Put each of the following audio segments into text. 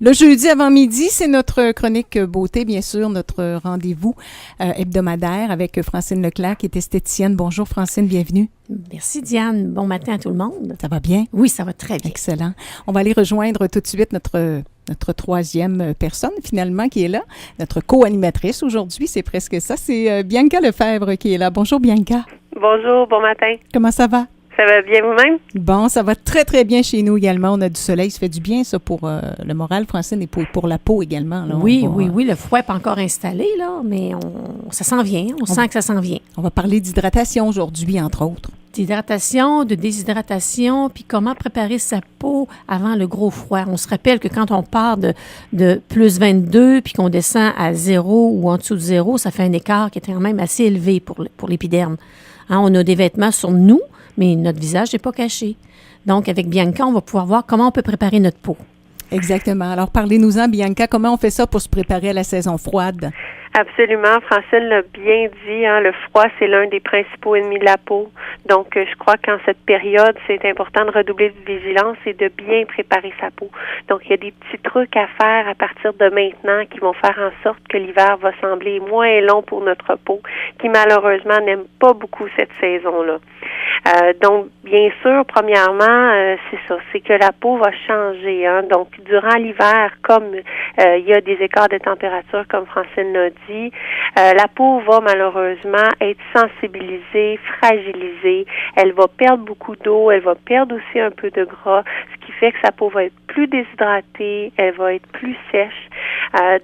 Le jeudi avant midi, c'est notre chronique beauté, bien sûr, notre rendez-vous hebdomadaire avec Francine Leclerc, qui est esthéticienne. Bonjour Francine, bienvenue. Merci Diane. Bon matin à tout le monde. Ça va bien? Oui, ça va très bien. Excellent. On va aller rejoindre tout de suite notre troisième personne, finalement, qui est là. Notre co-animatrice aujourd'hui, c'est presque ça. C'est Bianca Lefebvre qui est là. Bonjour Bianca. Bonjour, bon matin. Comment ça va? Ça va bien vous-même? Bon, ça va très, très bien chez nous également. On a du soleil, ça fait du bien, ça, pour le moral, Francine, et pour la peau également. Là. Oui, le froid n'est pas encore installé, là, mais ça s'en vient. On sent que ça s'en vient. On va parler d'hydratation aujourd'hui, entre autres. D'hydratation, de déshydratation, puis comment préparer sa peau avant le gros froid. On se rappelle que quand on part de plus 22 puis qu'on descend à 0 ou en dessous de 0, ça fait un écart qui est quand même assez élevé pour l'épiderme. Hein, on a des vêtements sur nous, mais notre visage n'est pas caché. Donc, avec Bianca, on va pouvoir voir comment on peut préparer notre peau. Exactement. Alors, parlez-nous-en, Bianca, comment on fait ça pour se préparer à la saison froide? Absolument. Francine l'a bien dit, hein, le froid, c'est l'un des principaux ennemis de la peau. Donc, je crois qu'en cette période, c'est important de redoubler de vigilance et de bien préparer sa peau. Donc, il y a des petits trucs à faire à partir de maintenant qui vont faire en sorte que l'hiver va sembler moins long pour notre peau, qui malheureusement n'aime pas beaucoup cette saison-là. Donc, bien sûr, premièrement, c'est ça, c'est que la peau va changer. Hein. Donc, durant l'hiver, comme il y a des écarts de température, comme Francine l'a dit, la peau va malheureusement être sensibilisée, fragilisée. Elle va perdre beaucoup d'eau, elle va perdre aussi un peu de gras, ce qui fait que sa peau va être plus déshydratée, elle va être plus sèche.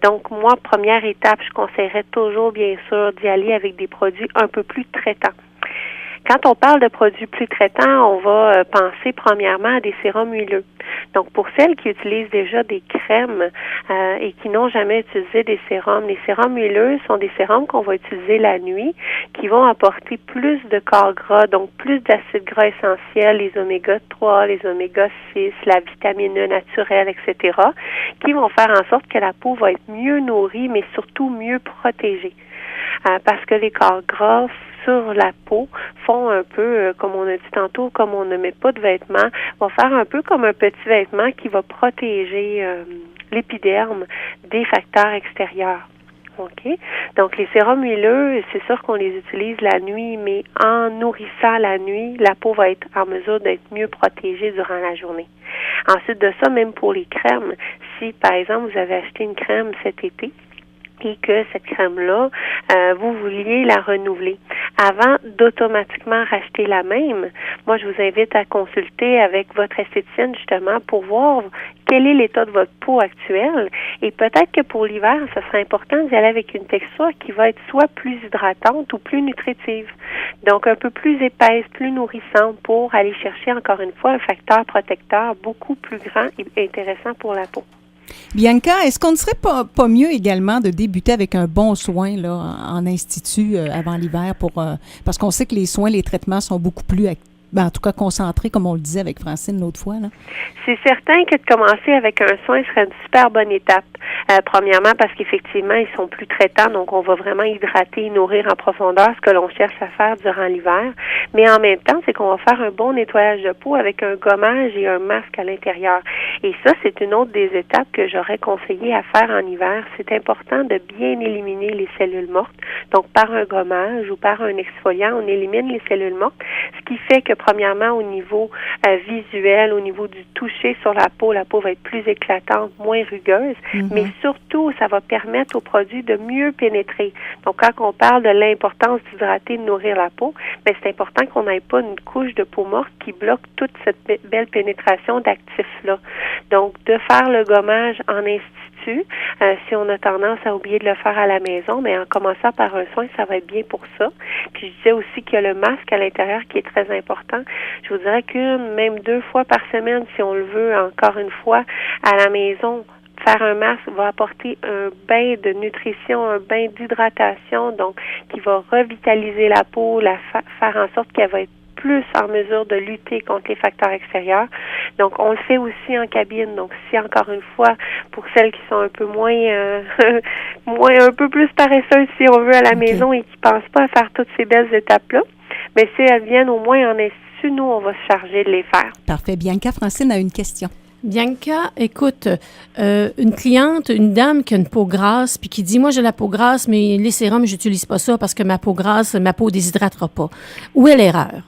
Donc, moi, première étape, je conseillerais toujours, bien sûr, d'y aller avec des produits un peu plus traitants. Quand on parle de produits plus traitants, on va penser premièrement à des sérums huileux. Donc, pour celles qui utilisent déjà des crèmes et qui n'ont jamais utilisé des sérums, les sérums huileux sont des sérums qu'on va utiliser la nuit, qui vont apporter plus de corps gras, donc plus d'acides gras essentiels, les oméga 3, les oméga 6, la vitamine E naturelle, etc., qui vont faire en sorte que la peau va être mieux nourrie, mais surtout mieux protégée. Parce que les corps gras sur la peau font un peu, comme on a dit tantôt, comme on ne met pas de vêtements, vont faire un peu comme un petit vêtement qui va protéger l'épiderme des facteurs extérieurs. OK? Donc, les sérums huileux, c'est sûr qu'on les utilise la nuit, mais en nourrissant la nuit, la peau va être en mesure d'être mieux protégée durant la journée. Ensuite de ça, même pour les crèmes, si, par exemple, vous avez acheté une crème cet été, et que cette crème-là, vous vouliez la renouveler. Avant d'automatiquement racheter la même, moi, je vous invite à consulter avec votre esthéticienne, justement, pour voir quel est l'état de votre peau actuelle. Et peut-être que pour l'hiver, ce serait important d'y aller avec une texture qui va être soit plus hydratante ou plus nutritive. Donc, un peu plus épaisse, plus nourrissante pour aller chercher, encore une fois, un facteur protecteur beaucoup plus grand et intéressant pour la peau. Bianca, est-ce qu'on ne serait pas mieux également de débuter avec un bon soin là, en institut avant l'hiver parce qu'on sait que les soins, les traitements sont beaucoup plus en tout cas concentrés, comme on le disait avec Francine l'autre fois, là? C'est certain que de commencer avec un soin serait une super bonne étape. Premièrement, parce qu'effectivement, ils sont plus traitants, donc on va vraiment hydrater et nourrir en profondeur ce que l'on cherche à faire durant l'hiver. Mais en même temps, c'est qu'on va faire un bon nettoyage de peau avec un gommage et un masque à l'intérieur. Et ça, c'est une autre des étapes que j'aurais conseillé à faire en hiver. C'est important de bien éliminer les cellules mortes. Donc, par un gommage ou par un exfoliant, on élimine les cellules mortes, ce qui fait que premièrement, au niveau visuel, au niveau du toucher sur la peau va être plus éclatante, moins rugueuse, mais surtout, ça va permettre aux produits de mieux pénétrer. Donc, quand on parle de l'importance d'hydrater, de nourrir la peau, bien, c'est important qu'on n'ait pas une couche de peau morte qui bloque toute cette belle pénétration d'actifs-là. Donc, de faire le gommage en institut, si on a tendance à oublier de le faire à la maison, mais en commençant par un soin, ça va être bien pour ça. Puis, je disais aussi qu'il y a le masque à l'intérieur qui est très important. Je vous dirais qu'une, même 2 fois par semaine, si on le veut, encore une fois, à la maison, faire un masque va apporter un bain de nutrition, un bain d'hydratation, donc qui va revitaliser la peau, faire en sorte qu'elle va être plus en mesure de lutter contre les facteurs extérieurs. Donc, on le fait aussi en cabine. Donc, si encore une fois, pour celles qui sont un peu moins, un peu plus paresseuses, si on veut, à la maison et qui pensent pas à faire toutes ces belles étapes-là, mais si elles viennent au moins en institut, nous, on va se charger de les faire. Parfait. Bianca, Francine a une question. Bianca, écoute, une cliente, une dame qui a une peau grasse, puis qui dit, moi j'ai la peau grasse, mais les sérums, j'utilise pas ça parce que ma peau grasse, ma peau déshydratera pas. Où est l'erreur?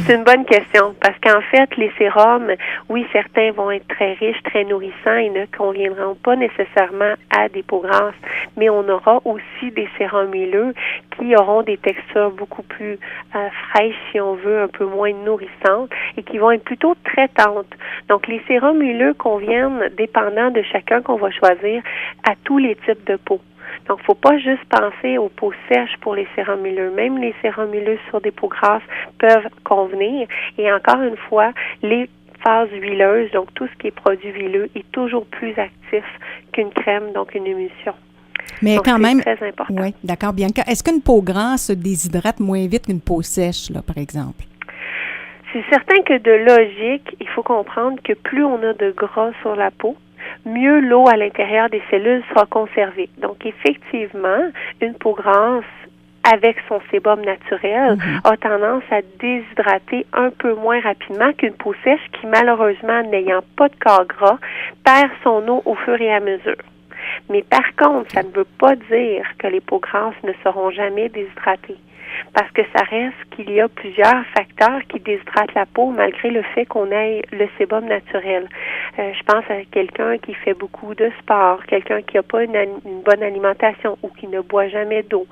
C'est une bonne question parce qu'en fait, les sérums, oui, certains vont être très riches, très nourrissants et ne conviendront pas nécessairement à des peaux grasses, mais on aura aussi des sérums huileux qui auront des textures beaucoup plus fraîches, si on veut, un peu moins nourrissantes et qui vont être plutôt traitantes. Donc, les sérums huileux conviennent, dépendant de chacun qu'on va choisir, à tous les types de peau. Donc, faut pas juste penser aux peaux sèches pour les sérums huileux. Même les sérums huileux sur des peaux grasses peuvent convenir. Et encore une fois, les phases huileuses, donc tout ce qui est produit huileux, est toujours plus actif qu'une crème, donc une émulsion. Mais donc, quand même, c'est très important. Oui, d'accord, Bianca. Est-ce qu'une peau grasse se déshydrate moins vite qu'une peau sèche, là, par exemple? C'est certain que de logique, il faut comprendre que plus on a de gras sur la peau, mieux l'eau à l'intérieur des cellules sera conservée. Donc, effectivement, une peau grasse avec son sébum naturel a tendance à déshydrater un peu moins rapidement qu'une peau sèche qui, malheureusement, n'ayant pas de corps gras, perd son eau au fur et à mesure. Mais par contre, ça ne veut pas dire que les peaux grasses ne seront jamais déshydratées. Parce que ça reste qu'il y a plusieurs facteurs qui déshydratent la peau malgré le fait qu'on ait le sébum naturel. Je pense à quelqu'un qui fait beaucoup de sport, quelqu'un qui n'a pas une bonne alimentation ou qui ne boit jamais d'eau,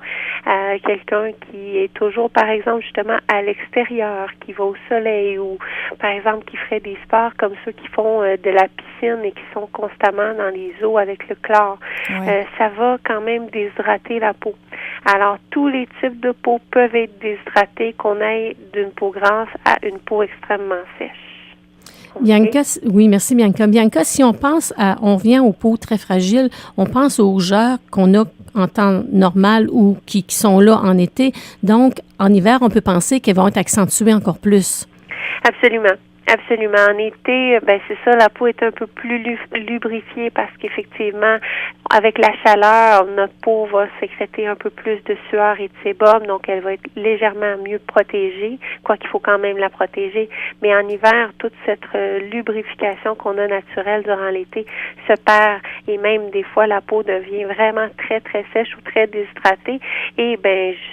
quelqu'un qui est toujours, par exemple, justement à l'extérieur, qui va au soleil ou, par exemple, qui ferait des sports comme ceux qui font de la piscine et qui sont constamment dans les eaux avec le chlore. Ouais. Ça va quand même déshydrater la peau. Alors, tous les types de peau peuvent être déshydratés, qu'on aille d'une peau grasse à une peau extrêmement sèche. Okay. Bianca, oui, merci Bianca. Bianca, si on pense on vient aux peaux très fragiles, on pense aux rougeurs qu'on a en temps normal ou qui sont là en été. Donc, en hiver, on peut penser qu'elles vont être accentuées encore plus. Absolument. Absolument. En été, c'est ça, la peau est un peu plus lubrifiée parce qu'effectivement, avec la chaleur, notre peau va sécréter un peu plus de sueur et de sébum, donc elle va être légèrement mieux protégée, quoiqu'il faut quand même la protéger. Mais en hiver, toute cette lubrification qu'on a naturelle durant l'été se perd et même des fois, la peau devient vraiment très, très sèche ou très déshydratée. Et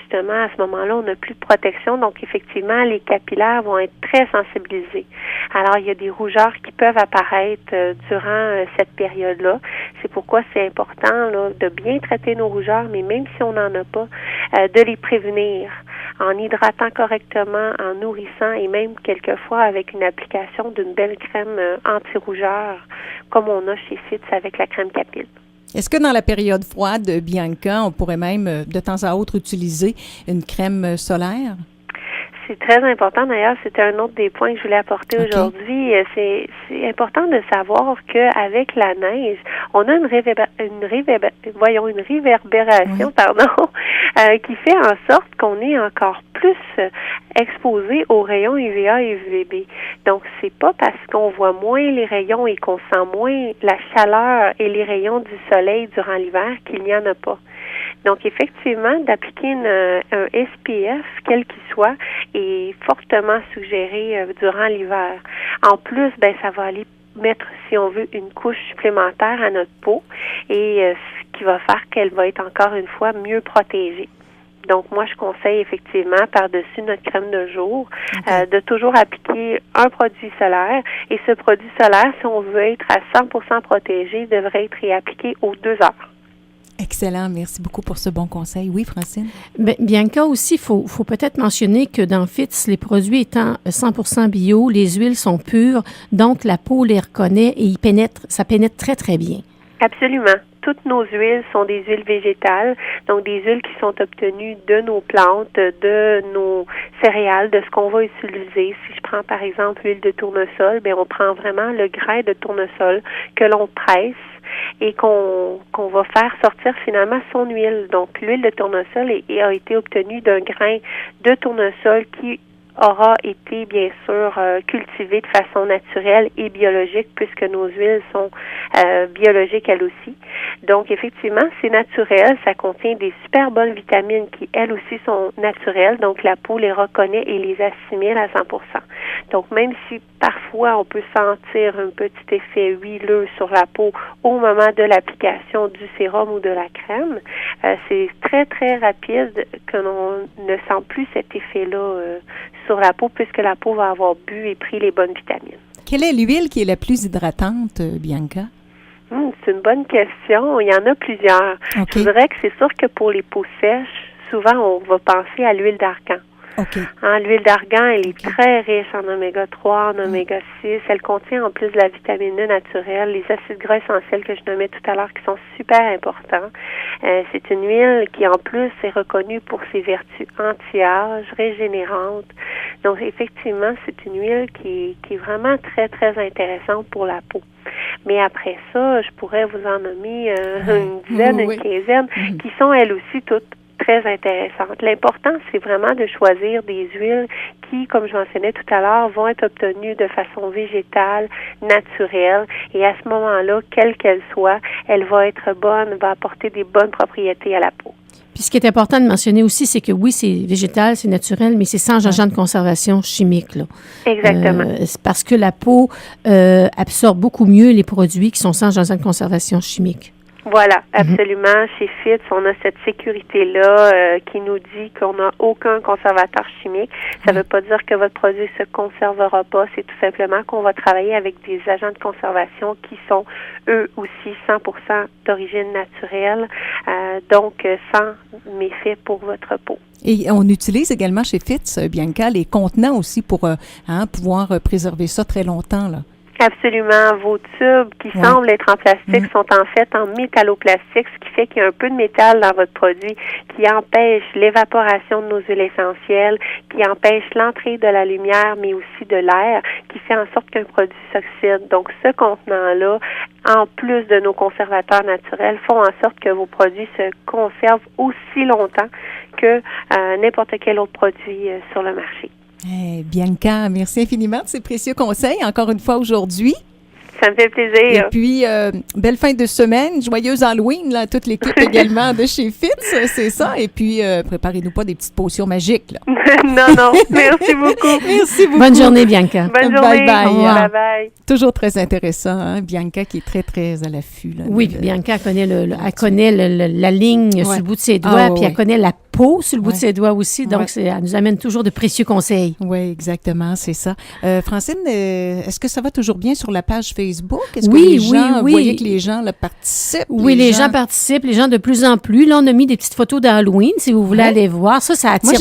justement, à ce moment-là, on n'a plus de protection, donc effectivement, les capillaires vont être très sensibilisés. Alors, il y a des rougeurs qui peuvent apparaître durant cette période-là. C'est pourquoi c'est important là, de bien traiter nos rougeurs, mais même si on n'en a pas, de les prévenir en hydratant correctement, en nourrissant et même quelquefois avec une application d'une belle crème anti-rougeur, comme on a chez Fitz avec la crème Capil. Est-ce que dans la période froide, Bianca, on pourrait même de temps à autre utiliser une crème solaire? C'est très important. D'ailleurs, c'était un autre des points que je voulais apporter aujourd'hui. C'est important de savoir qu'avec la neige, on a une réverbération, qui fait en sorte qu'on est encore plus exposé aux rayons UVA et UVB. Donc, c'est pas parce qu'on voit moins les rayons et qu'on sent moins la chaleur et les rayons du soleil durant l'hiver qu'il n'y en a pas. Donc, effectivement, d'appliquer un SPF, quel qu'il soit, est fortement suggéré durant l'hiver. En plus, ça va aller mettre, si on veut, une couche supplémentaire à notre peau et ce qui va faire qu'elle va être encore une fois mieux protégée. Donc, moi, je conseille effectivement, par-dessus notre crème de jour, de toujours appliquer un produit solaire. Et ce produit solaire, si on veut être à 100% protégé, devrait être réappliqué aux 2 heures. Excellent. Merci beaucoup pour ce bon conseil. Oui, Francine? Bianca, aussi, faut peut-être mentionner que dans Fitz, les produits étant 100% bio, les huiles sont pures, donc la peau les reconnaît et ça pénètre très, très bien. Absolument. Toutes nos huiles sont des huiles végétales, donc des huiles qui sont obtenues de nos plantes, de nos céréales, de ce qu'on va utiliser. Si je prends par exemple l'huile de tournesol, on prend vraiment le grain de tournesol que l'on presse et qu'on va faire sortir finalement son huile. Donc l'huile de tournesol a été obtenue d'un grain de tournesol qui aura été, bien sûr, cultivée de façon naturelle et biologique, puisque nos huiles sont biologiques elles aussi. Donc, effectivement, c'est naturel. Ça contient des super bonnes vitamines qui, elles aussi, sont naturelles. Donc, la peau les reconnaît et les assimile à 100%. Donc, même si parfois on peut sentir un petit effet huileux sur la peau au moment de l'application du sérum ou de la crème, c'est très, très rapide que l'on ne sent plus cet effet-là sur la peau puisque la peau va avoir bu et pris les bonnes vitamines. Quelle est l'huile qui est la plus hydratante, Bianca? C'est une bonne question. Il y en a plusieurs. Okay. Je dirais que c'est sûr que pour les peaux sèches, souvent on va penser à l'huile d'argan. Okay. L'huile d'argan, elle est très riche en oméga 3, en oméga 6. Elle contient en plus de la vitamine E naturelle, les acides gras essentiels que je nommais tout à l'heure qui sont super importants. C'est une huile qui en plus est reconnue pour ses vertus anti-âge, régénérantes. Donc effectivement, c'est une huile qui est vraiment très, très intéressante pour la peau. Mais après ça, je pourrais vous en nommer une dizaine, une quinzaine, qui sont elles aussi toutes très intéressantes. L'important, c'est vraiment de choisir des huiles qui, comme je mentionnais tout à l'heure, vont être obtenues de façon végétale, naturelle, et à ce moment-là, quelle qu'elle soit, elle va être bonne, va apporter des bonnes propriétés à la peau. Puis ce qui est important de mentionner aussi, c'est que oui, c'est végétal, c'est naturel, mais c'est sans agent de conservation chimique, là. Exactement. C'est parce que la peau absorbe beaucoup mieux les produits qui sont sans agent de conservation chimique. Voilà, absolument. Chez Fitz, on a cette sécurité-là qui nous dit qu'on n'a aucun conservateur chimique. Ça ne veut pas dire que votre produit se conservera pas. C'est tout simplement qu'on va travailler avec des agents de conservation qui sont, eux aussi, 100% d'origine naturelle, donc sans méfait pour votre peau. Et on utilise également chez Fitz, Bianca, les contenants aussi pour pouvoir préserver ça très longtemps, là. Absolument. Vos tubes qui semblent être en plastique sont en fait en métalloplastique, ce qui fait qu'il y a un peu de métal dans votre produit qui empêche l'évaporation de nos huiles essentielles, qui empêche l'entrée de la lumière, mais aussi de l'air, qui fait en sorte qu'un produit s'oxyde. Donc, ce contenant-là, en plus de nos conservateurs naturels, font en sorte que vos produits se conservent aussi longtemps que n'importe quel autre produit sur le marché. Bianca, merci infiniment de ces précieux conseils, encore une fois aujourd'hui. Ça me fait plaisir. Et puis, belle fin de semaine, joyeuse Halloween, là, toute l'équipe également de chez Fitz, c'est ça. Et puis, préparez-nous pas des petites potions magiques, là. Non, merci beaucoup. Merci beaucoup. Bonne journée, Bianca. Bonne journée. Bye-bye. Bye-bye. Toujours très intéressant, hein? Bianca qui est très, très à l'affût. Là, oui, Bianca connaît, elle connaît la ligne sur le bout de ses doigts, puis elle connaît la peau sur le bout de ses doigts aussi. Donc, elle nous amène toujours de précieux conseils. Oui, exactement, c'est ça. Francine, est-ce que ça va toujours bien sur la page Facebook? Est-ce oui, que les gens, oui. Vous voyez que les gens là, participent? Oui, les gens participent, les gens de plus en plus. Là, on a mis des petites photos d'Halloween, si vous voulez aller voir. Ça attire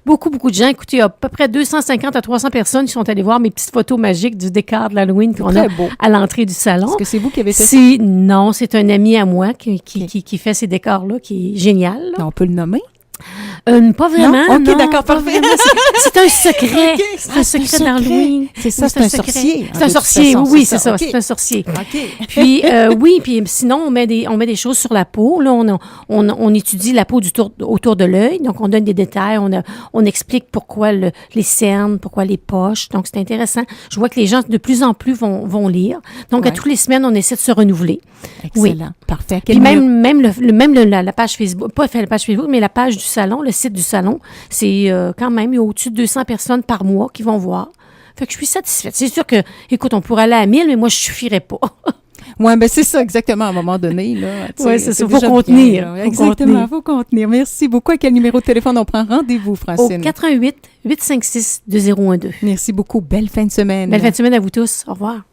beaucoup de gens. Écoutez, il y a à peu près 250 à 300 personnes qui sont allées voir mes petites photos magiques du décor de l'Halloween qu'on a à l'entrée du salon. Est-ce que c'est vous qui avez fait ça? Non, c'est un ami à moi qui fait ces décors-là, qui est génial. On peut le nommer? Pas vraiment. Non? OK, d'accord, parfait. C'est un secret. Okay, c'est un secret d'Halloween. C'est ça, c'est un sorcier. C'est un sorcier, oui, c'est ça. C'est un sorcier. OK. Puis, puis sinon, on met des choses sur la peau. Là, on étudie la peau autour de l'œil. Donc, on donne des détails. On explique pourquoi les cernes, pourquoi les poches. Donc, c'est intéressant. Je vois que les gens, de plus en plus, vont lire. Donc, à toutes les semaines, on essaie de se renouveler. Excellent. Oui. Parfait. Puis même la page Facebook, pas la page Facebook, mais la page du salon, le site du salon, c'est quand même, il y a au-dessus de 200 personnes par mois qui vont voir. Fait que je suis satisfaite. C'est sûr que, écoute, on pourrait aller à 1000, mais moi, je suffirais pas. Oui, ben c'est ça, exactement, à un moment donné. Oui, c'est ça. Il faut contenir. Exactement, il faut contenir. Merci beaucoup. À quel numéro de téléphone on prend rendez-vous, Francine? Au 88 856 2012. Merci beaucoup. Belle fin de semaine. Belle fin de semaine à vous tous. Au revoir.